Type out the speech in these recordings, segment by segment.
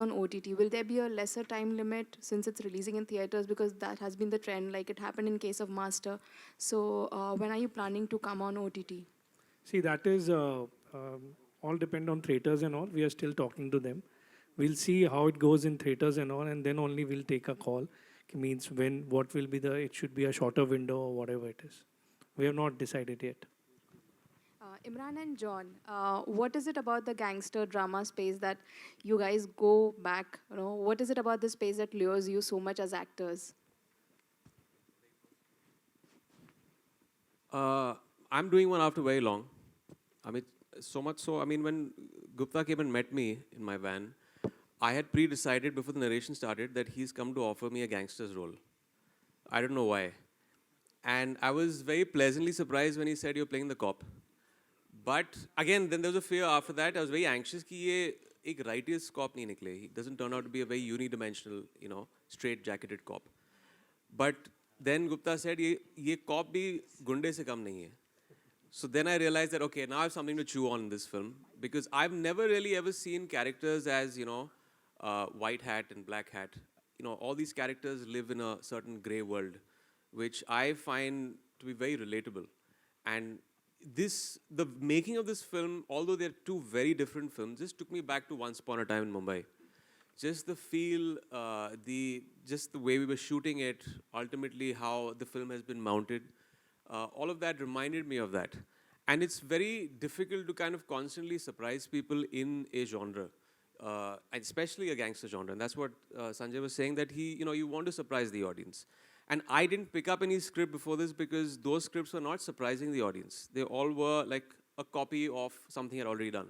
on OTT? Will there be a lesser time limit since it's releasing in theaters? Because that has been the trend, like it happened in case of Master. So when are you planning to come on OTT? See, that is all depend on theaters and all. We are still talking to them. We'll see how it goes in theaters and all, and then only we'll take a call. Means when, what will be the, it should be a shorter window or whatever it is. We have not decided yet. Imran and John, what is it about the gangster drama space that you guys go back? You know, what is it about the space that lures you so much as actors? I'm doing one after very long. I mean, so much so. I mean, when Gupta came and met me in my van, I had pre-decided before the narration started that he's come to offer me a gangster's role. I don't know why. And I was very pleasantly surprised when he said, "You're playing the cop." But again, then there was a fear after that. I was very anxious कि ये एक righteous cop नहीं निकले. He doesn't turn out to be a very unidimensional, straight-jacketed cop. But then Gupta said, ये cop भी गुंडे से कम नहीं है. So then I realized that, okay, now I have something to chew on in this film. Because I've never really ever seen characters as, white hat and black hat. All these characters live in a certain gray world, which I find to be very relatable. And the making of this film, although they're two very different films, just took me back to Once Upon a Time in Mumbai. Just the feel, just the way we were shooting it, ultimately how the film has been mounted, all of that reminded me of that. And it's very difficult to kind of constantly surprise people in a genre, and especially a gangster genre. And that's what Sanjay was saying, that you want to surprise the audience. And I didn't pick up any script before this because those scripts were not surprising the audience. They all were like a copy of something I'd already done.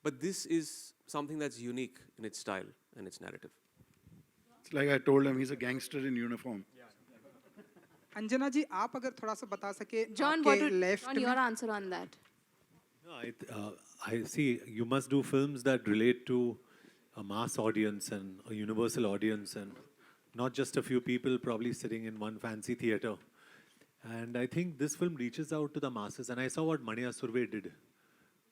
But this is something that's unique in its style and its narrative. It's like I told him, he's a gangster in uniform. Anjana जी आप अगर थोड़ा सा बता सके John, आपके left John, your answer on that? No, I see. You must do films that relate to a mass audience and a universal audience, and not just a few people probably sitting in one fancy theater. And I think this film reaches out to the masses. And I saw what Mania Surve did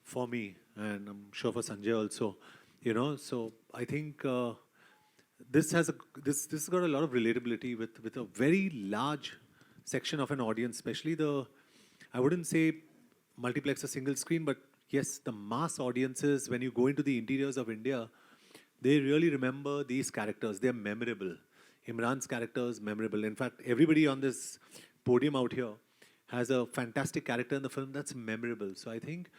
for me, and I'm sure for Sanjay also. So I think this has this got a lot of relatability with a very large section of an audience, especially I wouldn't say multiplex or single screen, but yes, the mass audiences, when you go into the interiors of India, they really remember these characters. They're memorable. Imran's character is memorable. In fact, everybody on this podium out here has a fantastic character in the film that's memorable. So I think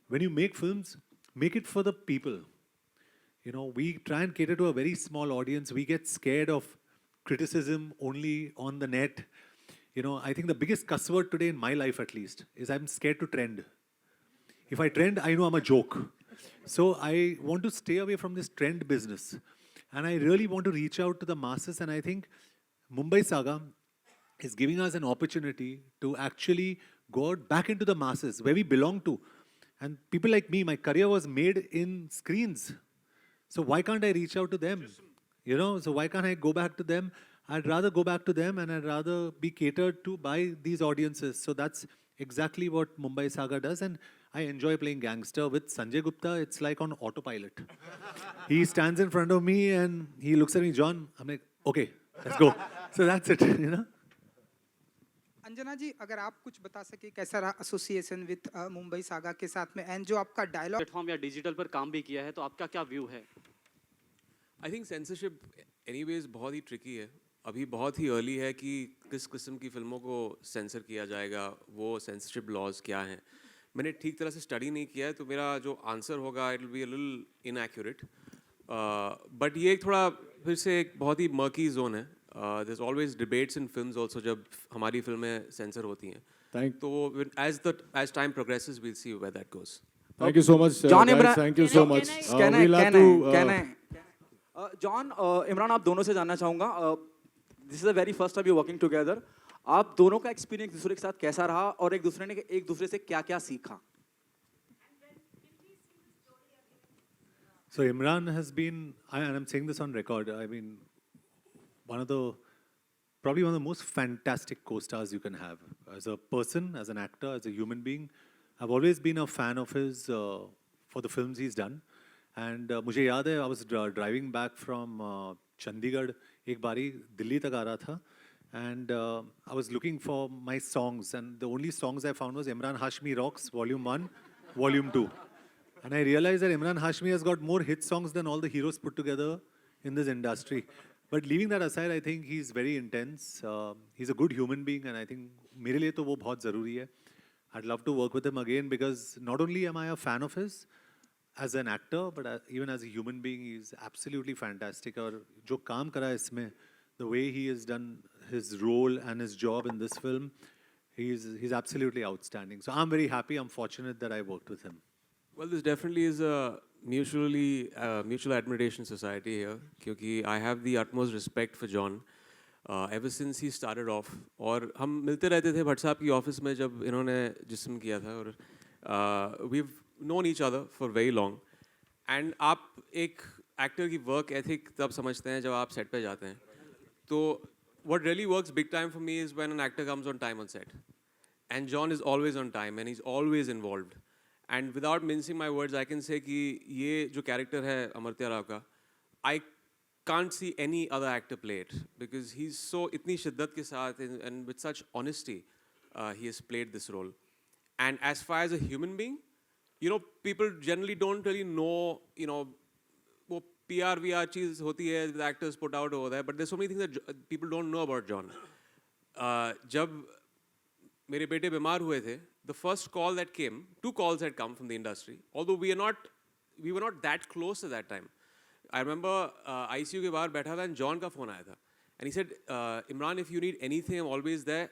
when you make films, make it for the people. We try and cater to a very small audience. We get scared of criticism only on the net. I think the biggest cuss word today in my life, at least, is I'm scared to trend. If I trend, I know I'm a joke. So I want to stay away from this trend business. And I really want to reach out to the masses. And I think Mumbai Saga is giving us an opportunity to actually go out back into the masses, where we belong to. And people like me, my career was made in screens. So why can't I reach out to them? So why can't I go back to them? I'd rather go back to them, and I'd rather be catered to by these audiences. So that's exactly what Mumbai Saga does. And I enjoy playing gangster with Sanjay Gupta. It's like on autopilot. He stands in front of me and he looks at me, John. I'm like, okay, let's go. So that's it, Anjana ji अगर आप कुछ बता सके कैसा रहा association with Mumbai saga के साथ में एंड जो आपका डायलॉग प्लेटफॉर्म या डिजिटल पर काम भी किया है तो आपका क्या व्यू है? I think censorship anyways बहुत ही tricky है. अभी बहुत ही अर्ली है कि किस किस्म की फिल्मों को सेंसर किया जाएगा, वो सेंसरशिप लॉज क्या हैं. मैंने ठीक तरह से स्टडी नहीं किया है, तो मेरा जो आंसर होगा it will be a little inaccurate. But ये एक थोड़ा फिर से एक बहुत ही मर्की जोन है. There is always debates in films also जब हमारी फिल्में सेंसर होती हैं. तो as time progresses we'll see where that goes. Thank you so much, John guys. Imran, Thank you so much. John Imran आप दोनों से जानना चाहूँगा, this is the very first time you working together. आप दोनों का एक्सपीरियंस दूसरे के साथ कैसा रहा और एक दूसरे से क्या क्या सीखा? So Imran has been, and I'm saying this on record, I mean, probably one of the most fantastic co-stars you can have. As a person, as an actor, as a human being, I've always been a fan of his for the films he's done. And मुझे याद है I was driving back from Chandigarh, एक बारी दिल्ली तक आ रहा था, and I was looking for my songs, and the only songs I found was Imran Hashmi Rocks Volume 1, Volume 2. And I realized that Imran Hashmi has got more hit songs than all the heroes put together in this industry. But leaving that aside, I think he's very intense. He's a good human being, and I think मेरे लिए तो वो बहुत ज़रूरी है. I'd love to work with him again because not only am I a fan of his as an actor, but even as a human being, he's absolutely fantastic. और जो काम करा है इसमें, the way he has done his role and his job in this film, he's absolutely outstanding. So I'm very happy, I'm fortunate that I worked with him. Well, this definitely is a mutual admiration society here, क्योंकि I have the utmost respect for John ever since he started off. और हम मिलते रहते थे भट्ट साहब की office में जब इन्होंने जिस्म किया था, और we've known each other for very long. And आप एक एक्टर की वर्क एथिक तब समझते हैं जब आप सेट पे जाते हैं. तो what really works big time for me is when an actor comes on time on set. And John is always on time and he's always involved. And without mincing my words, I can say कि ये जो character है अमर्त्य राव का, I can't see any other actor play it because he's so इतनी शिद्दत के साथ and with such honesty he has played this role. And as far as a human being, you know, people generally don't really know, you know, वो PR VR चीज़ होती है, the actors put out over there, but there's so many things that people don't know about John. जब मेरे बेटे बीमार हुए थे, the first call that came, 2 calls had come from the industry, although we were not that close at that time. I remember ICU के बाहर बैठा था and John का phone आया था, and he said, Imran, if you need anything, I'm always there,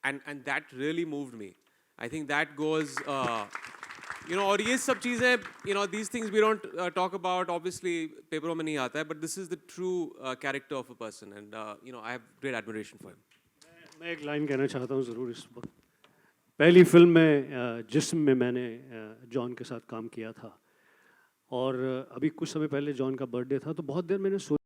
and that really moved me. I think that goes, you know, और ये सब चीज़ें, you know, these things we don't talk about, obviously पेपरों में नहीं आता है, but this is the true character of a person, and you know, I have great admiration for him. मैं एक लाइन कहना चाहता हूँ ज़रूर इस वक्त. पहली फिल्म में जिस्म में मैंने जॉन के साथ काम किया था, और अभी कुछ समय पहले जॉन का बर्थडे था, तो बहुत देर मैंने